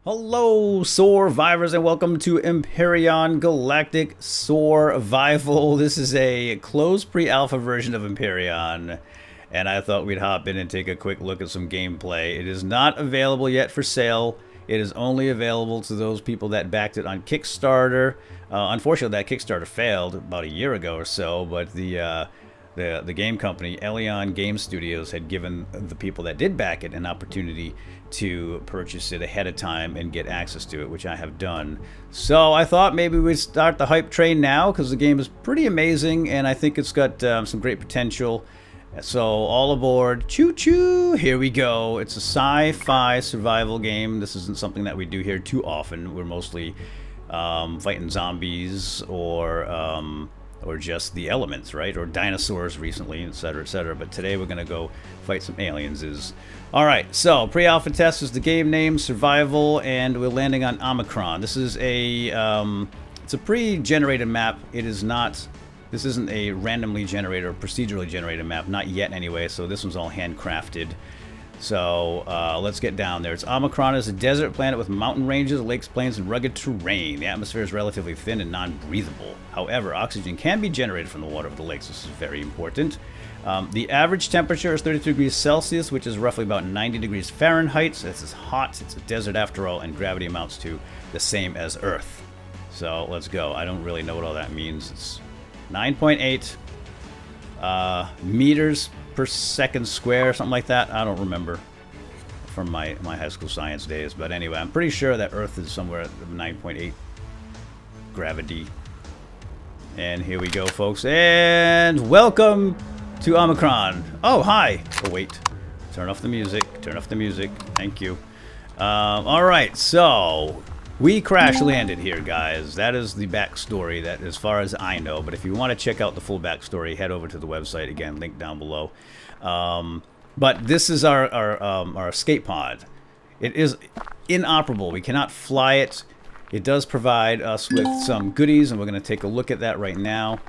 Hello, survivors, and welcome to Empyrion Galactic Survival. This is a closed pre-alpha version of Empyrion, and I thought we'd hop in and take a quick look at some gameplay. It is not available yet for sale. It is only available to those people that backed it on Kickstarter. Unfortunately, that Kickstarter failed about a year ago or so, but the game company, Empyrion Game Studios, had given the people that did back it an opportunity to purchase it ahead of time and get access to it, which I have done. So I thought maybe we'd start the hype train now, because the game is pretty amazing and I think it's got some great potential. So all aboard, choo-choo, here we go. It's a sci-fi survival game. This isn't something that we do here too often. We're mostly fighting zombies or just the elements, right? Or dinosaurs recently, etc., etc. But today we're going to go fight some aliens. Alright, so pre-alpha test is the game name, survival, and we're landing on Omicron. This is it's a pre-generated map. This isn't a randomly generated or procedurally generated map, not yet anyway, so this one's all handcrafted. So let's get down there. Omicron is a desert planet with mountain ranges, lakes, plains, and rugged terrain. The atmosphere is relatively thin and non-breathable. However, oxygen can be generated from the water of the lakes. This is very important. The average temperature is 32 degrees Celsius, which is roughly about 90 degrees Fahrenheit. So this is hot. It's a desert after all, and gravity amounts to the same as Earth. So let's go. I don't really know what all that means. It's 9.8 meters per second square, something like that. I don't remember from my high school science days, but anyway, I'm pretty sure that Earth is somewhere at 9.8 gravity. And here we go, folks, and welcome to Omicron. Oh, hi. Oh, wait. Turn off the music. Turn off the music. Thank you. All right, so we crash landed here, guys. That is the backstory, that as far as I know. But if you want to check out the full backstory, head over to the website. Again, link down below. But this is our escape pod. It is inoperable. We cannot fly it. It does provide us with some goodies, and we're going to take a look at that right now.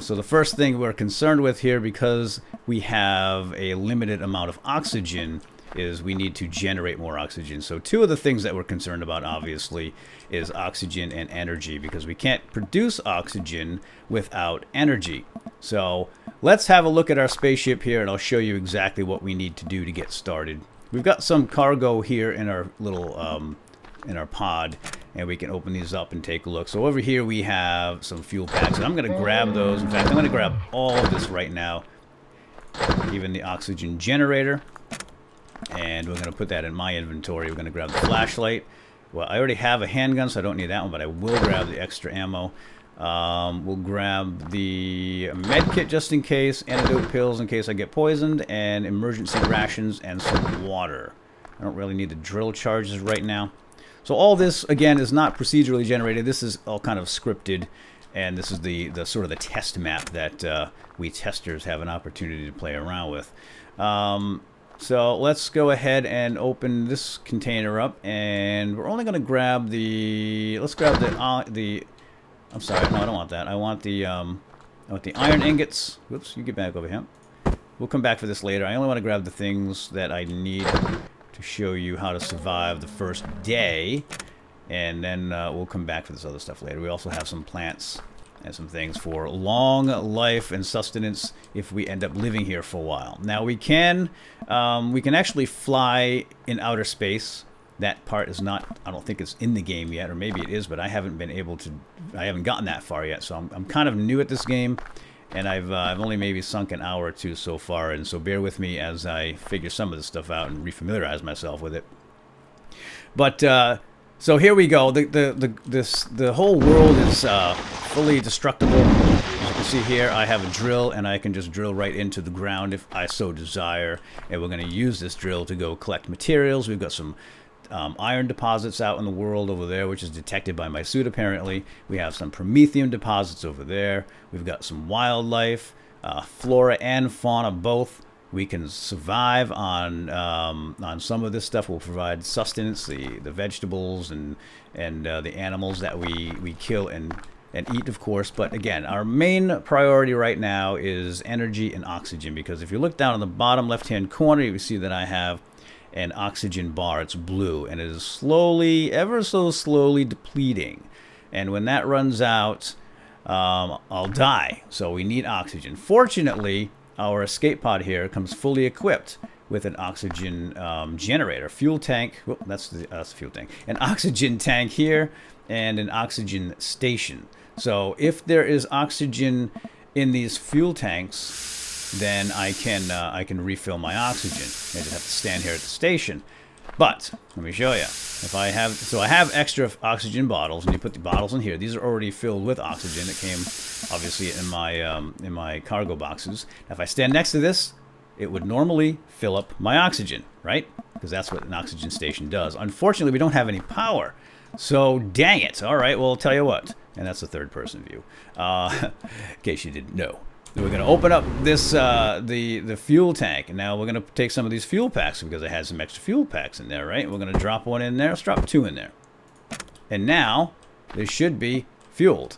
So the first thing we're concerned with here, because we have a limited amount of oxygen, is we need to generate more oxygen. So two of the things that we're concerned about, obviously, is oxygen and energy, because we can't produce oxygen without energy. So let's have a look at our spaceship here, and I'll show you exactly what we need to do to get started. We've got some cargo here in our little in our pod, and we can open these up and take a look. So over here we have some fuel packs, and I'm going to grab those. In fact, I'm going to grab all of this right now, even the oxygen generator. And we're going to put that in my inventory. We're going to grab the flashlight. Well, I already have a handgun, so I don't need that one, but I will grab the extra ammo. We'll grab the med kit just in case, antidote pills in case I get poisoned, and emergency rations and some water. I don't really need the drill charges right now. So all this, again, is not procedurally generated. This is all kind of scripted, and this is the sort of the test map that we testers have an opportunity to play around with. So let's go ahead and open this container up, and we're only going to grab let's grab I'm sorry, no, I don't want that. I want the iron ingots. Whoops, you get back over here. We'll come back for this later. I only want to grab the things that I need to show you how to survive the first day, and then we'll come back for this other stuff later. We also have some plants and some things for long life and sustenance if we end up living here for a while. Now we can actually fly in outer space. That part is not, I don't think it's in the game yet, or maybe it is, but I haven't gotten that far yet. So I'm kind of new at this game, and I've only maybe sunk an hour or two so far, and so bear with me as I figure some of this stuff out and refamiliarize myself with it. But so here we go. The whole world is fully destructible. As you can see here, I have a drill, and I can just drill right into the ground if I so desire. And we're going to use this drill to go collect materials. We've got some iron deposits out in the world over there, which is detected by my suit apparently. We have some promethium deposits over there. We've got some wildlife, flora and fauna both. We can survive on some of this stuff. We'll provide sustenance, the vegetables and the animals that we kill and eat, of course. But again, our main priority right now is energy and oxygen, because if you look down on the bottom left-hand corner, you see that I have an oxygen bar. It's blue, and it is slowly, ever so slowly depleting. And when that runs out, I'll die. So we need oxygen. Fortunately, our escape pod here comes fully equipped with an oxygen generator, fuel tank. Whoop, that's the fuel tank. An oxygen tank here and an oxygen station. So if there is oxygen in these fuel tanks, then I can refill my oxygen. I just have to stand here at the station. But let me show you. If I have extra oxygen bottles, and you put the bottles in here. These are already filled with oxygen. It came obviously in my cargo boxes. Now, if I stand next to this, it would normally fill up my oxygen, right? Because that's what an oxygen station does. Unfortunately, we don't have any power. So, dang it. All right, well, I'll tell you what. And that's the third-person view, in case you didn't know. We're going to open up this the fuel tank. And now we're going to take some of these fuel packs because I had some extra fuel packs in there, right? We're going to drop one in there. Let's drop two in there. And now, this should be fueled.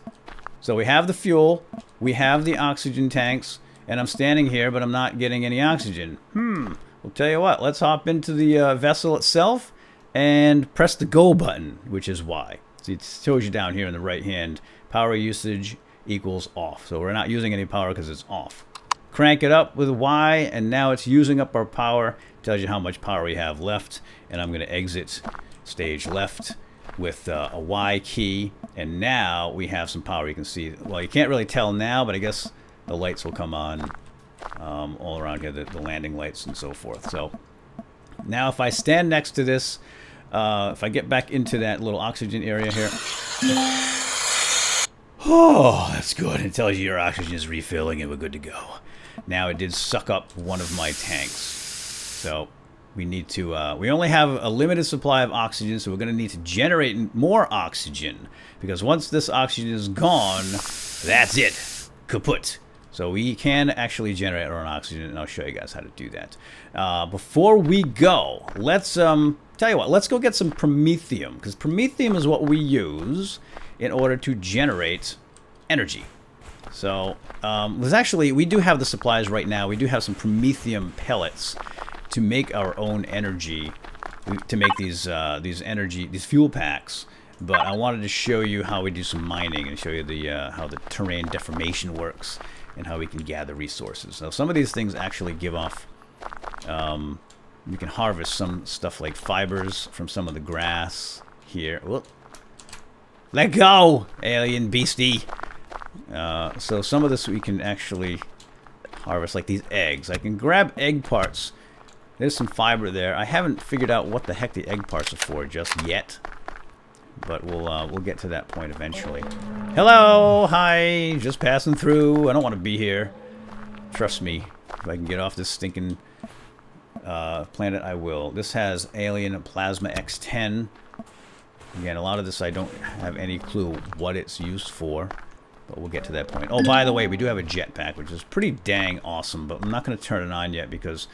So we have the fuel. We have the oxygen tanks. And I'm standing here, but I'm not getting any oxygen. We'll tell you what. Let's hop into the vessel itself and press the go button, which is Y. See, it shows you down here in the right hand, power usage equals off. So we're not using any power because it's off. Crank it up with Y, and now it's using up our power. Tells you how much power we have left. And I'm going to exit stage left with a Y key. And now we have some power. You can see, well, you can't really tell now, but I guess the lights will come on all around here, the landing lights and so forth. So now if I stand next to this, if I get back into that little oxygen area here. Oh, that's good. It tells you your oxygen is refilling and we're good to go. Now it did suck up one of my tanks. So we need to, we only have a limited supply of oxygen, so we're going to need to generate more oxygen. Because once this oxygen is gone, that's it. Kaput. So we can actually generate our own oxygen, and I'll show you guys how to do that. Before we go, let's, tell you what, let's go get some promethium. Because promethium is what we use in order to generate energy. So, we do have the supplies right now. We do have some promethium pellets to make our own energy, to make these fuel packs. But I wanted to show you how we do some mining and show you how the terrain deformation works and how we can gather resources. So some of these things actually give off, we can harvest some stuff like fibers from some of the grass here. Whoop. Let go, alien beastie. So some of this we can actually harvest, like these eggs. I can grab egg parts. There's some fiber there. I haven't figured out what the heck the egg parts are for just yet, but we'll get to that point eventually. Hello, hi, just passing through. I don't want to be here. Trust me, if I can get off this stinking planet, I will. This has alien plasma X10. Again, a lot of this I don't have any clue what it's used for, but we'll get to that point. Oh, by the way, we do have a jetpack, which is pretty dang awesome, but I'm not going to turn it on yet because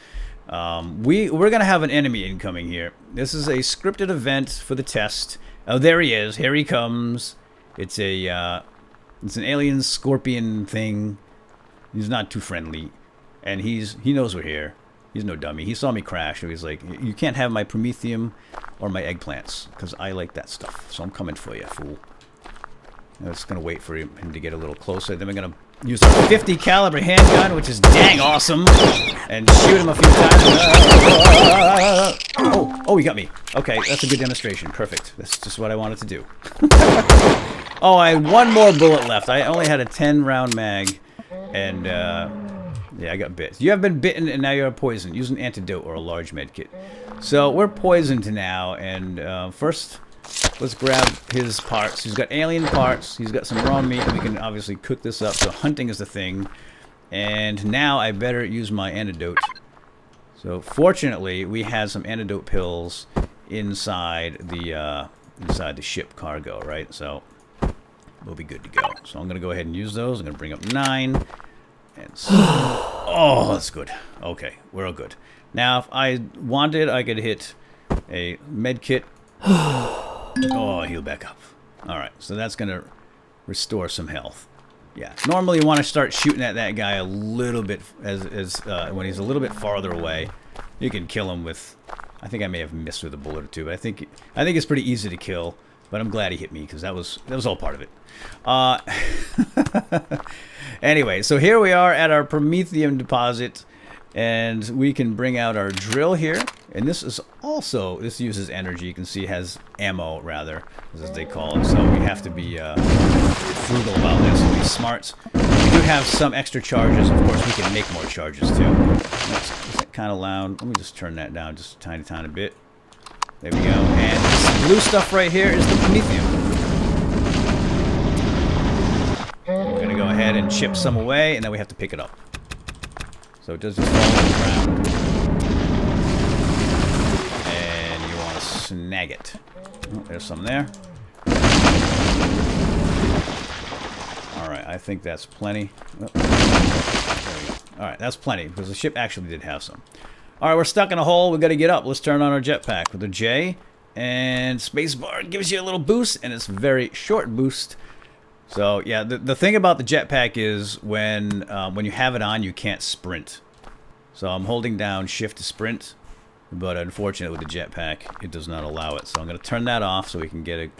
we're going to have an enemy incoming here. This is a scripted event for the test. Oh, there he is. Here he comes. It's an alien scorpion thing. He's not too friendly, and he knows we're here. He's no dummy. He saw me crash, and he's like, you can't have my promethium or my eggplants, because I like that stuff. So I'm coming for you, fool. I'm just going to wait for him to get a little closer. Then we're going to use a 50 caliber handgun, which is dang awesome, and shoot him a few times. Oh, he got me. Okay, that's a good demonstration. Perfect. That's just what I wanted to do. Oh, I had one more bullet left. I only had a 10-round mag, and yeah, I got bit. You have been bitten, and now you're poisoned. Use an antidote or a large med kit. So we're poisoned now, and first, let's grab his parts. He's got alien parts. He's got some raw meat. We can obviously cook this up. So hunting is the thing. And now I better use my antidote. So fortunately, we had some antidote pills inside the ship cargo, right? So we'll be good to go. So I'm gonna go ahead and use those. I'm gonna bring up 9. And so, oh, that's good. Okay, we're all good. Now, if I wanted, I could hit a med kit. Oh, heal back up. Alright, so that's going to restore some health. Yeah, normally you want to start shooting at that guy a little bit, when he's a little bit farther away. You can kill him with I think I may have missed with a bullet or two, but I think it's pretty easy to kill. But I'm glad he hit me because that was all part of it. Anyway, so here we are at our Promethium deposit, and we can bring out our drill here. And this uses energy. You can see it has ammo, rather, as they call it. So we have to be frugal about this and be smart. We do have some extra charges. Of course, we can make more charges too. Is that kind of loud? Let me just turn that down just a tiny, tiny bit. There we go. And this blue stuff right here is the Promethium. We're going to go ahead and chip some away, and then we have to pick it up. So it does just fall on the ground. And you want to snag it. Oh, there's some there. Alright, I think that's plenty. Alright, that's plenty, because the ship actually did have some. Alright, we're stuck in a hole. We've got to get up. Let's turn on our jetpack with a J. And spacebar gives you a little boost, and it's a very short boost. So, yeah, the thing about the jetpack is when you have it on, you can't sprint. So I'm holding down shift to sprint, but unfortunately with the jetpack, it does not allow it. So I'm going to turn that off so we can get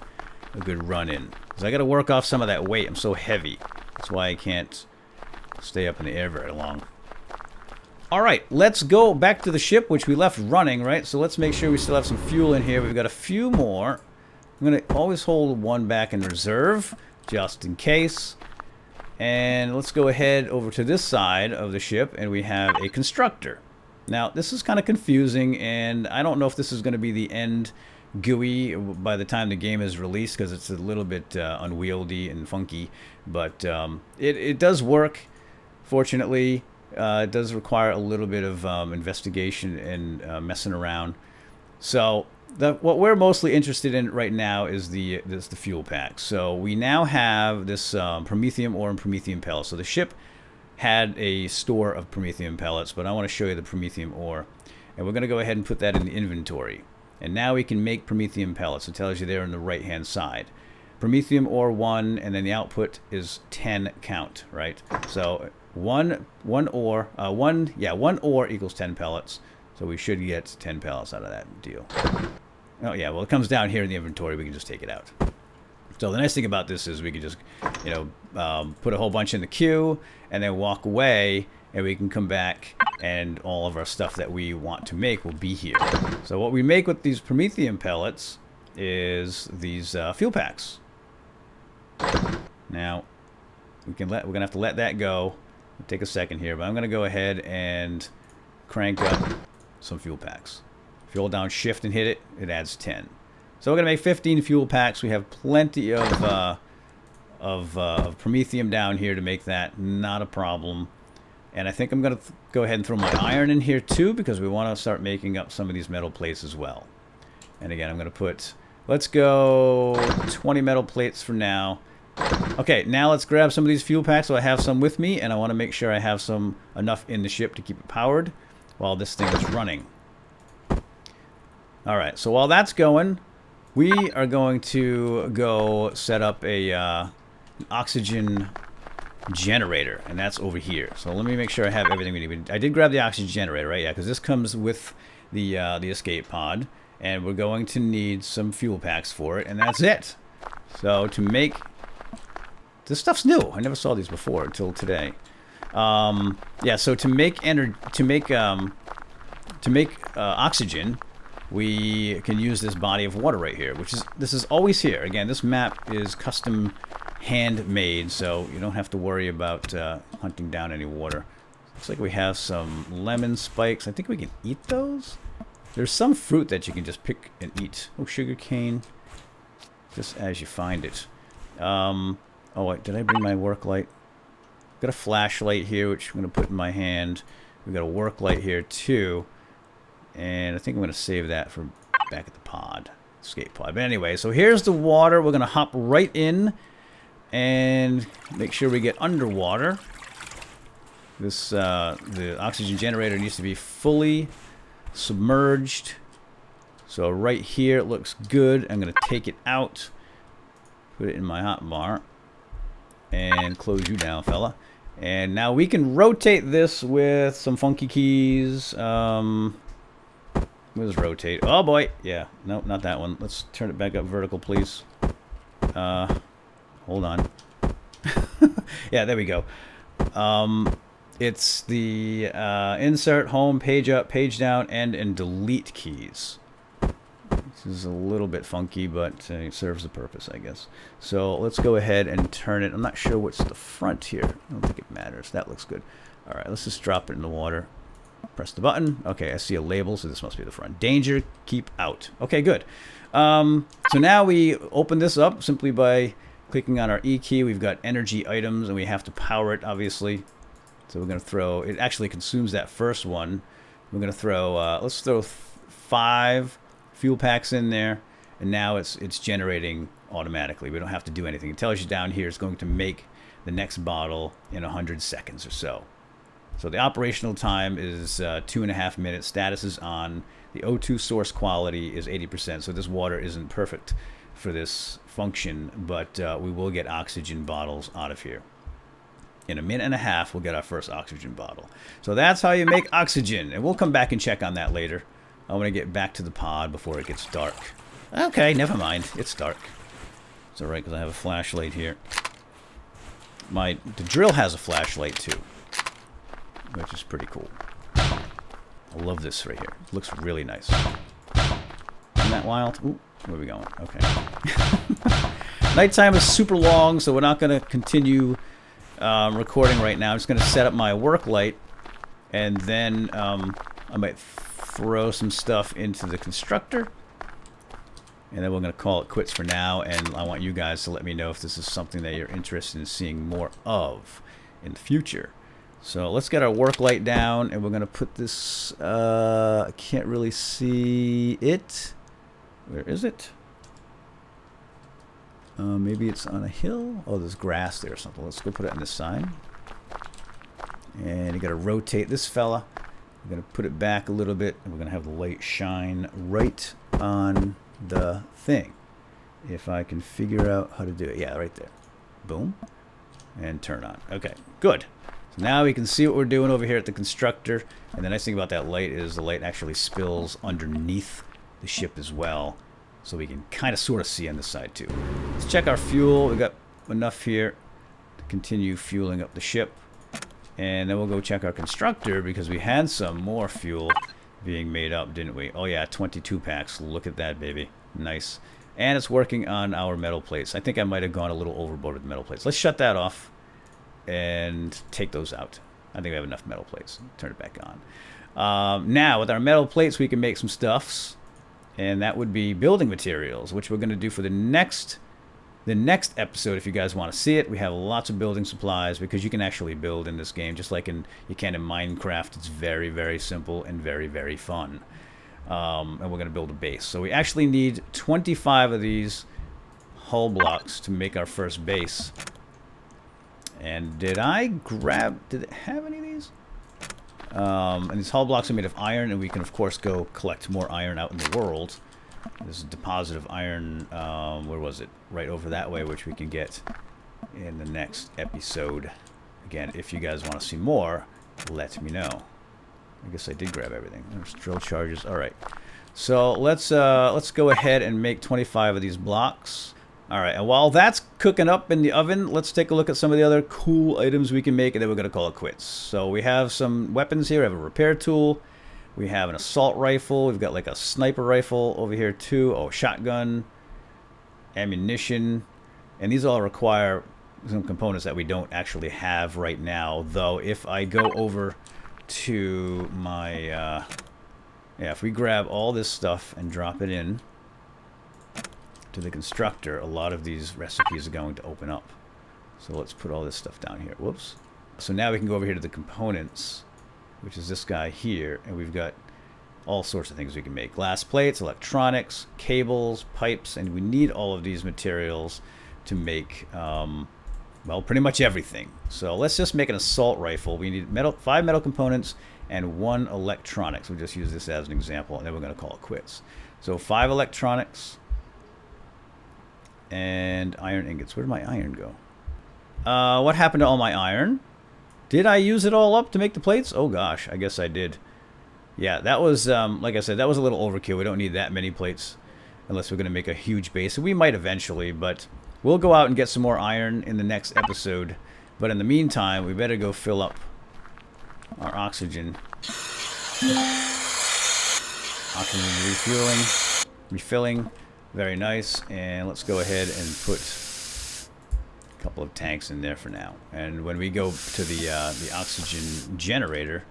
a good run in. Because I got to work off some of that weight. I'm so heavy. That's why I can't stay up in the air very long. Alright, let's go back to the ship, which we left running, right? So let's make sure we still have some fuel in here. We've got a few more. I'm going to always hold one back in reserve, just in case. And let's go ahead over to this side of the ship, and we have a constructor. Now, this is kind of confusing, and I don't know if this is going to be the end GUI by the time the game is released, because it's a little bit unwieldy and funky. But it does work, fortunately. It does require a little bit of investigation and messing around. So what we're mostly interested in right now is the fuel pack. So we now have this Promethium ore and Promethium pellets. So the ship had a store of Promethium pellets, but I want to show you the Promethium ore. And we're going to go ahead and put that in the inventory. And now we can make Promethium pellets. It tells you there on the right-hand side. Promethium ore 1, and then the output is 10 count, right? So one ore equals 10 pellets. So we should get 10 pellets out of that deal. Oh yeah, well it comes down here in the inventory. We can just take it out. So the nice thing about this is we can just, put a whole bunch in the queue and then walk away, and we can come back and all of our stuff that we want to make will be here. So what we make with these Promethium pellets is these fuel packs. Now we're gonna have to let that go. It'll take a second here, but I'm gonna go ahead and crank up some fuel packs. If you hold down shift and hit it, it adds 10. So we're gonna make 15 fuel packs. We have plenty of Promethium down here to make that, not a problem. And I think I'm gonna go ahead and throw my iron in here too, because we want to start making up some of these metal plates as well. And again, I'm gonna put, let's go 20 metal plates for now. Okay, now let's grab some of these fuel packs. So I have some with me, and I want to make sure I have some enough in the ship to keep it powered while this thing is running. Alright, so while that's going, we are going to go set up an oxygen generator, and that's over here. So let me make sure I have everything we need. I did grab the oxygen generator, right? Yeah, because this comes with the escape pod, and we're going to need some fuel packs for it, and that's it. So to make... This stuff's new. I never saw these before until today. Yeah, so to make oxygen, we can use this body of water right here, this is always here. Again, this map is custom handmade, so you don't have to worry about hunting down any water. Looks like we have some lemon spikes. I think we can eat those. There's some fruit that you can just pick and eat. Oh, sugar cane. Just as you find it. Oh, wait, did I bring my work light? Got a flashlight here, which I'm going to put in my hand. We've got a work light here, too. And I think I'm going to save that for back at the pod. Escape pod. But anyway, so here's the water. We're going to hop right in and make sure we get underwater. This the oxygen generator needs to be fully submerged. So right here it looks good. I'm going to take it out, put it in my hotbar, and close you down, fella. And now we can rotate this with some funky keys. Let's rotate. Oh boy. Yeah. Nope, not that one. Let's turn it back up vertical, please. Hold on. Yeah, there we go. It's the insert, home, page up, page down, end, and delete keys. This is a little bit funky, but it serves the purpose, I guess. So let's go ahead and turn it. I'm not sure what's the front here. I don't think it matters. That looks good. All right, let's just drop it in the water. Press the button. Okay, I see a label, so this must be the front. Danger, keep out. Okay, good. So now we open this up simply by clicking on our E key. We've got energy items, and we have to power it, obviously. So we're going to throw... It actually consumes that first one. We're going to throw... let's throw 5 fuel packs in there, and now it's generating automatically. We don't have to do anything. It tells you down here it's going to make the next bottle in 100 seconds or so. So the operational time is 2.5 minutes. Status is on. The O2 source quality is 80%. So this water isn't perfect for this function, but we will get oxygen bottles out of here. In a minute and a half, we'll get our first oxygen bottle. So that's how you make oxygen. And we'll come back and check on that later. I want to get back to the pod before it gets dark. Okay, never mind. It's dark. It's alright because I have a flashlight here. The drill has a flashlight too, which is pretty cool. I love this right here. It looks really nice. Isn't that wild? Ooh, where are we going? Okay. Nighttime is super long, so we're not going to continue recording right now. I'm just going to set up my work light, and then I might throw some stuff into the constructor, and then we're going to call it quits for now. And I want you guys to let me know if this is something that you're interested in seeing more of in the future. So let's get our work light down, and we're going to put this, I can't really see it. Where is it? Maybe it's on a hill. Oh, there's grass there or something. Let's go put it on this side. And you got to rotate this fella. We're going to put it back a little bit, and we're going to have the light shine right on the thing. If I can figure out how to do it. Yeah, right there. Boom. And turn on. Okay, good. So now we can see what we're doing over here at the constructor. And the nice thing about that light is the light actually spills underneath the ship as well. So we can kind of sort of see on this side too. Let's check our fuel. We got enough here to continue fueling up the ship. And then we'll go check our constructor because we had some more fuel being made up, didn't we? Oh yeah, 22 packs. Look at that, baby. Nice. And it's working on our metal plates. I think I might have gone a little overboard with the metal plates. Let's shut that off and take those out. I think we have enough metal plates. Turn it back on. Now, with our metal plates, we can make some stuffs. And that would be building materials, which we're going to do for the next episode. If you guys want to see it, we have lots of building supplies because you can actually build in this game just like you can in Minecraft. It's very, very simple and very, very fun. And we're going to build a base. So we actually need 25 of these hull blocks to make our first base. And did it have any of these? And these hull blocks are made of iron, and we can of course go collect more iron out in the world. There's a deposit of iron, where was it? Right over that way, which we can get in the next episode. Again, if you guys want to see more, let me know. I guess I did grab everything. There's drill charges. All right. So let's go ahead and make 25 of these blocks. All right, and while that's cooking up in the oven, let's take a look at some of the other cool items we can make, and then we're going to call it quits. So we have some weapons here. We have a repair tool. We have an assault rifle. We've got like a sniper rifle over here too. Oh, shotgun, ammunition. And these all require some components that we don't actually have right now. Though if I go over to my... yeah, if we grab all this stuff and drop it in to the constructor, a lot of these recipes are going to open up. So let's put all this stuff down here. Whoops. So now we can go over here to the components, which is this guy here, and we've got all sorts of things we can make. Glass plates, electronics, cables, pipes, and we need all of these materials to make, well, pretty much everything. So let's just make an assault rifle. We need 5 metal components and 1 electronics. We'll just use this as an example, and then we're going to call it quits. So 5 electronics and iron ingots. Where did my iron go? What happened to all my iron? Did I use it all up to make the plates? Oh gosh, I guess I did. Yeah, that was, like I said, that was a little overkill. We don't need that many plates unless we're going to make a huge base. We might eventually, but we'll go out and get some more iron in the next episode. But in the meantime, we better go fill up our oxygen. Oxygen refilling. Very nice. And let's go ahead and put a couple of tanks in there for now. And when we go to the oxygen generator,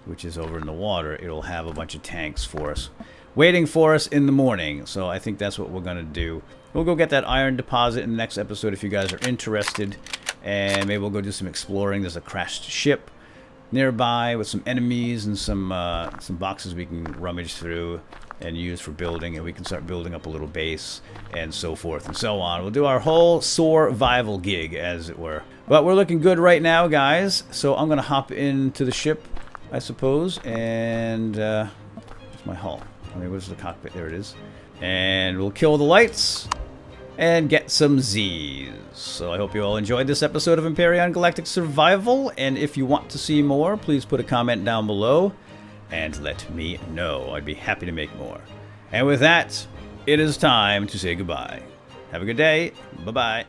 which is over in the water, it'll have a bunch of tanks for us, waiting for us in the morning. So I think that's what we're going to do. We'll go get that iron deposit in the next episode if you guys are interested. And maybe we'll go do some exploring. There's a crashed ship nearby with some enemies and some boxes we can rummage through and use for building. And we can start building up a little base and so forth and so on. We'll do our whole survival gig, as it were. But we're looking good right now, guys. So I'm going to hop into the ship, I suppose, and where's my hull? I mean, where's the cockpit? There it is. And we'll kill the lights and get some Z's. So I hope you all enjoyed this episode of Empyrion Galactic Survival, and if you want to see more, please put a comment down below and let me know. I'd be happy to make more. And with that, it is time to say goodbye. Have a good day. Bye-bye.